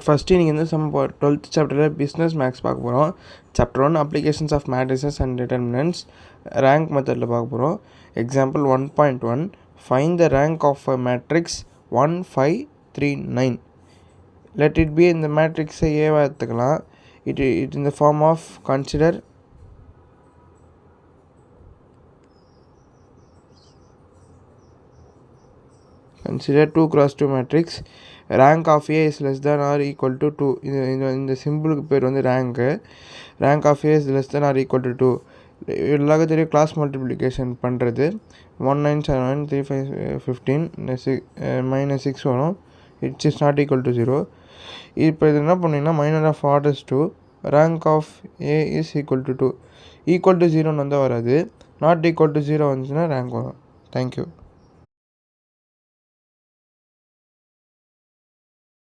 First நீங்கள் வந்து some 12th சாப்டரில் பிஸ்னஸ் மேக்ஸ் பார்க்க போகிறோம். Chapter 1 applications of matrices and determinants rank மெத்தடில் பார்க்க போகிறோம். Example 1.1 find the rank of a matrix 1 5 3 9. Let it be இந்த மேட்ரிக்ஸை ஏவாக எடுத்துக்கலாம். It in the form of consider consider 2 cross 2 matrix. Rank of A is less than or equal to 2. இந்த சிம்பிளுக்கு பேர் வந்து rank of A is less than or equal to 2. எல்லாருக்கும் தெரியும் class multiplication பண்ணுறது. 1 9 7 3 5 15 -6 வரும். It's is not equal to 0. இப்போ இது என்ன பண்ணிங்கன்னா minor of orders 2 rank of A is equal to 2. Equal to 0 வந்தால் வராது. நாட் ஈக்குவல் டு 0 வந்துச்சுன்னா ரேங்க் வரும். தேங்க்யூ.